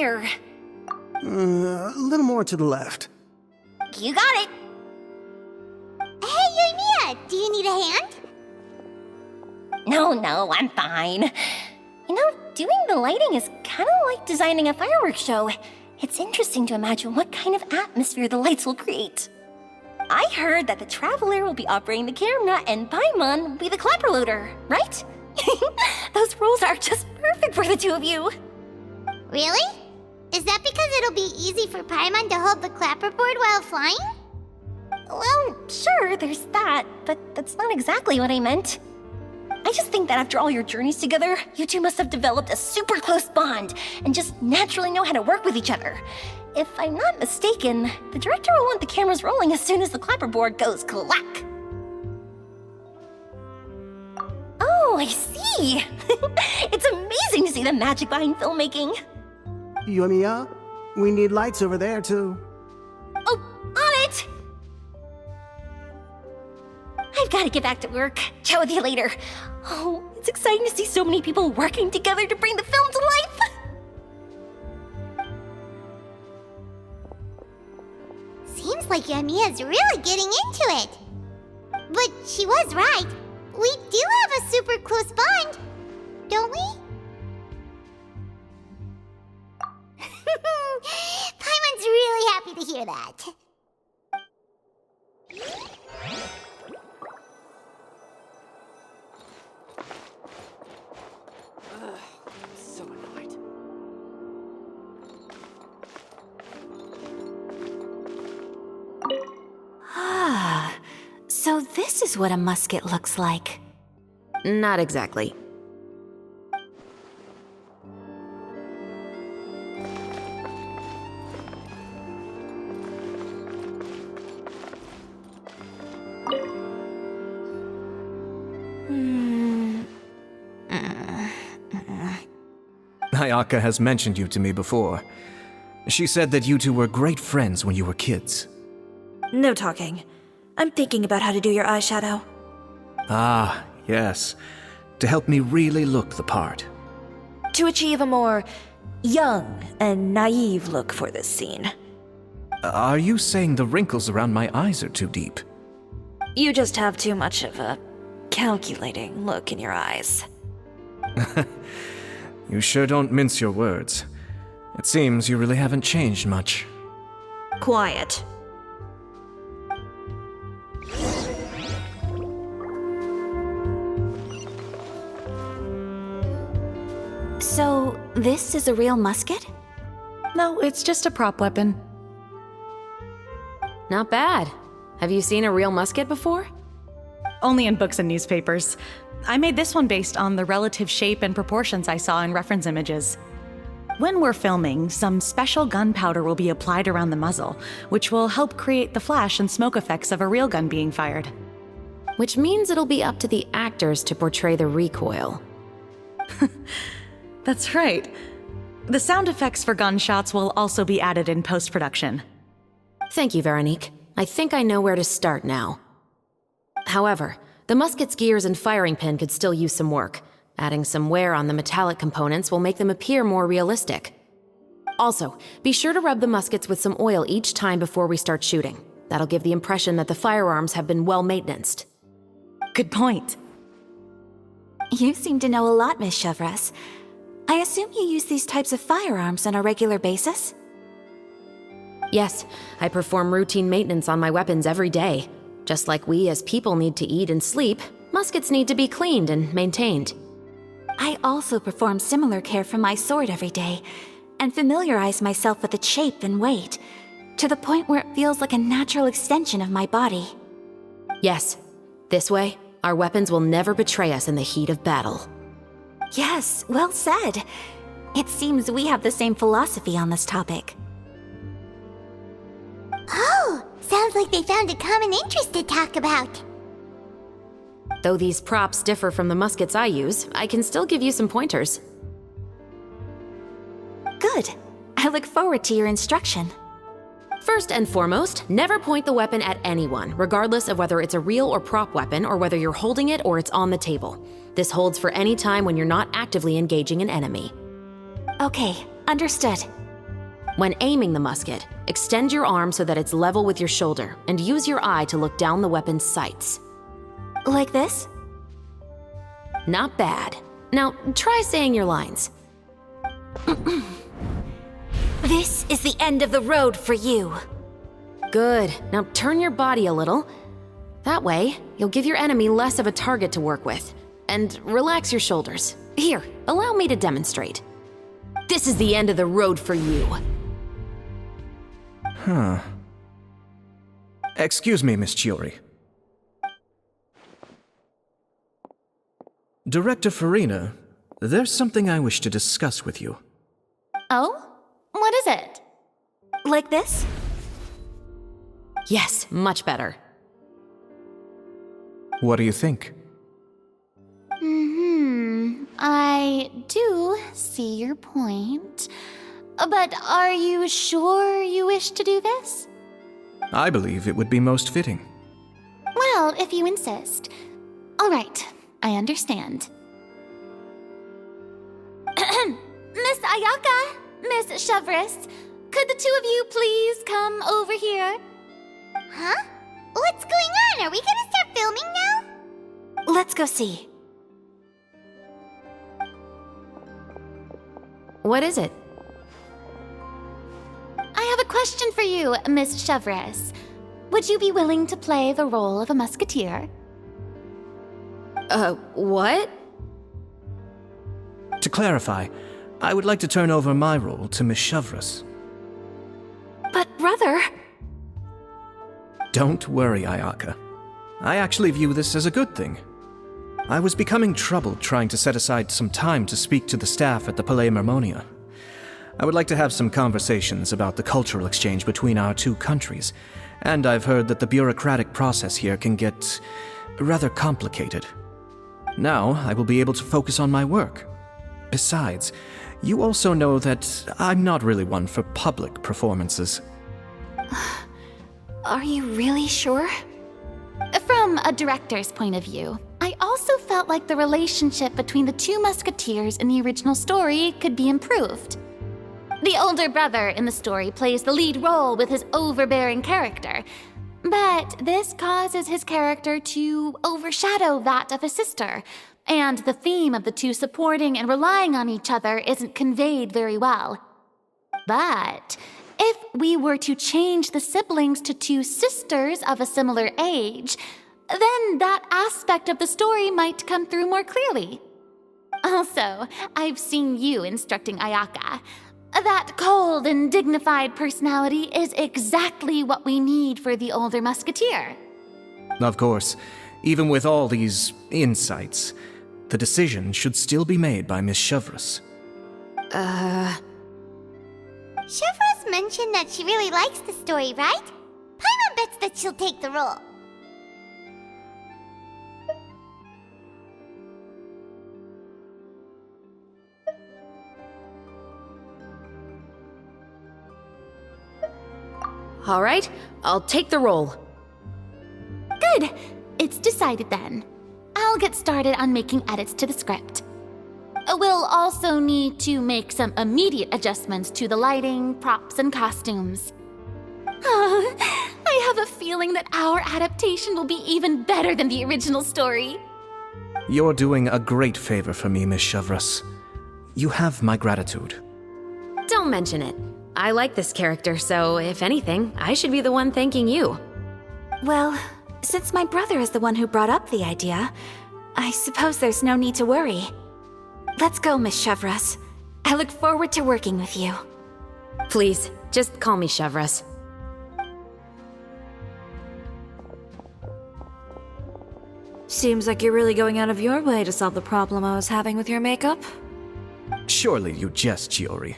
here? A little more to the left. You got it. Hey, Yoimiya, do you need a hand? No, I'm fine. You know, doing the lighting is kind of like designing a fireworks show. It's interesting to imagine what kind of atmosphere the lights will create. I heard that the Traveler will be operating the camera and Paimon will be the clapper loader, right? Those roles are just perfect for the two of you. Really? Is that because it'll be easy for Paimon to hold the clapperboard while flying? Well, sure, there's that, but that's not exactly what I meant. I just think that after all your journeys together, you two must have developed a super close bond and just naturally know how to work with each other. If I'm not mistaken, the director will want the cameras rolling as soon as the clapperboard goes clack. Oh, I see! It's amazing to see the magic behind filmmaking. Yoimiya, we need lights over there, too. Oh, on it! I've got to get back to work. Chat with you later. Oh, it's exciting to see so many people working together to bring the film to life. Seems like Yoimiya's really getting into it. But she was right. We do have a super close bond, don't we? Paimon's really happy to hear that. So annoyed. Ah, so this is what a musket looks like. Not exactly. Ayaka has mentioned you to me before. She said that you two were great friends when you were kids. No talking. I'm thinking about how to do your eyeshadow. Ah, yes. To help me really look the part. To achieve a more young and naive look for this scene. Are you saying the wrinkles around my eyes are too deep? You just have too much of a calculating look in your eyes. You sure don't mince your words. It seems you really haven't changed much. Quiet. So, this is a real musket? No, it's just a prop weapon. Not bad. Have you seen a real musket before? Only in books and newspapers. I made this one based on the relative shape and proportions I saw in reference images. When we're filming, some special gunpowder will be applied around the muzzle, which will help create the flash and smoke effects of a real gun being fired. Which means it'll be up to the actors to portray the recoil. That's right. The sound effects for gunshots will also be added in post-production. Thank you, Veronique. I think I know where to start now. However, the musket's gears and firing pin could still use some work. Adding some wear on the metallic components will make them appear more realistic. Also, be sure to rub the muskets with some oil each time before we start shooting. That'll give the impression that the firearms have been well maintained. Good point. You seem to know a lot, Miss Chevres. I assume you use these types of firearms on a regular basis? Yes, I perform routine maintenance on my weapons every day. Just like we as people need to eat and sleep, muskets need to be cleaned and maintained. I also perform similar care for my sword every day, and familiarize myself with its shape and weight, to the point where it feels like a natural extension of my body. Yes, this way, our weapons will never betray us in the heat of battle. Yes, well said. It seems we have the same philosophy on this topic. Oh, sounds like they found a common interest to talk about. Though these props differ from the muskets I use, I can still give you some pointers. Good. I look forward to your instruction. First and foremost, never point the weapon at anyone, regardless of whether it's a real or prop weapon or whether you're holding it or it's on the table. This holds for any time when you're not actively engaging an enemy. Okay, understood. When aiming the musket, extend your arm so that it's level with your shoulder, and use your eye to look down the weapon's sights. Like this? Not bad. Now, try saying your lines. This is the end of the road for you. Good. Now turn your body a little. That way, you'll give your enemy less of a target to work with. And relax your shoulders. Here, allow me to demonstrate. This is the end of the road for you. Huh. Excuse me, Miss Chiori. Director Farina, there's something I wish to discuss with you. Oh? What is it? Like this? Yes, much better. What do you think? I do see your point. But are you sure you wish to do this? I believe it would be most fitting. Well, if you insist. All right, I understand. Miss Ayaka, Miss Chevres, could the two of you please come over here? Huh? What's going on? Are we gonna start filming now? Let's go see. What is it? I have a question for you, Miss Chevres. Would you be willing to play the role of a musketeer? What? To clarify, I would like to turn over my role to Miss Chevres. But brother... Don't worry, Ayaka. I actually view this as a good thing. I was becoming troubled trying to set aside some time to speak to the staff at the Palais Mermonia. I would like to have some conversations about the cultural exchange between our two countries, and I've heard that the bureaucratic process here can get rather complicated. Now, I will be able to focus on my work. Besides, you also know that I'm not really one for public performances. Are you really sure? From a director's point of view, I also felt like the relationship between the two musketeers in the original story could be improved. The older brother in the story plays the lead role with his overbearing character, but this causes his character to overshadow that of his sister, and the theme of the two supporting and relying on each other isn't conveyed very well. But if we were to change the siblings to two sisters of a similar age, then that aspect of the story might come through more clearly. Also, I've seen you instructing Ayaka. That cold and dignified personality is exactly what we need for the older musketeer. Of course, even with all these insights, the decision should still be made by Miss Chevres. Chevres mentioned that she really likes the story, right? Paimon bets that she'll take the role. All right, I'll take the role. Good. It's decided then. I'll get started on making edits to the script. We'll also need to make some immediate adjustments to the lighting, props, and costumes. I have a feeling that our adaptation will be even better than the original story. You're doing a great favor for me, Miss Chevres. You have my gratitude. Don't mention it. I like this character, so if anything, I should be the one thanking you. Well, since my brother is the one who brought up the idea, I suppose there's no need to worry. Let's go, Miss Chevres. I look forward to working with you. Please, just call me Chevres. Seems like you're really going out of your way to solve the problem I was having with your makeup. Surely you jest, Chiori.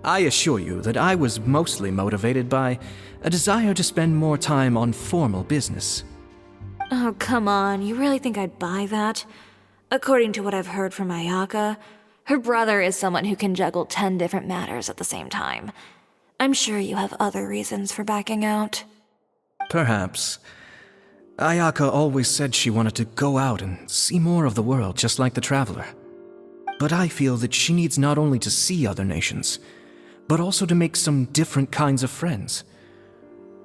I assure you that I was mostly motivated by a desire to spend more time on formal business. Oh, come on. You really think I'd buy that? According to what I've heard from Ayaka, her brother is someone who can juggle 10 different matters at the same time. I'm sure you have other reasons for backing out. Perhaps. Ayaka always said she wanted to go out and see more of the world, just like the Traveler. But I feel that she needs not only to see other nations, but also to make some different kinds of friends.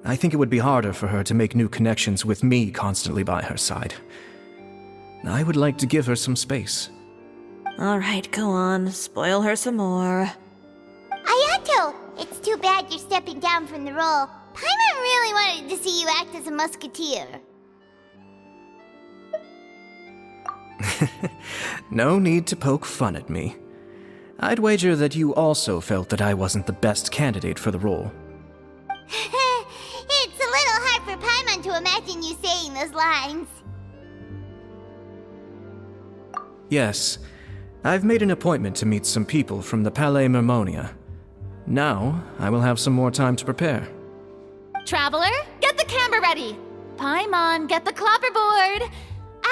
I think it would be harder for her to make new connections with me constantly by her side. I would like to give her some space. Alright, go on. Spoil her some more. Ayato, it's too bad you're stepping down from the role. Paimon really wanted to see you act as a musketeer. No need to poke fun at me. I'd wager that you also felt that I wasn't the best candidate for the role. It's a little hard for Paimon to imagine you saying those lines. Yes, I've made an appointment to meet some people from the Palais Mermonia. Now, I will have some more time to prepare. Traveler, get the camera ready. Paimon, get the clapperboard.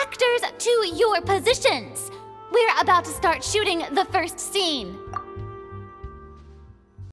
Actors, to your positions. We're about to start shooting the first scene.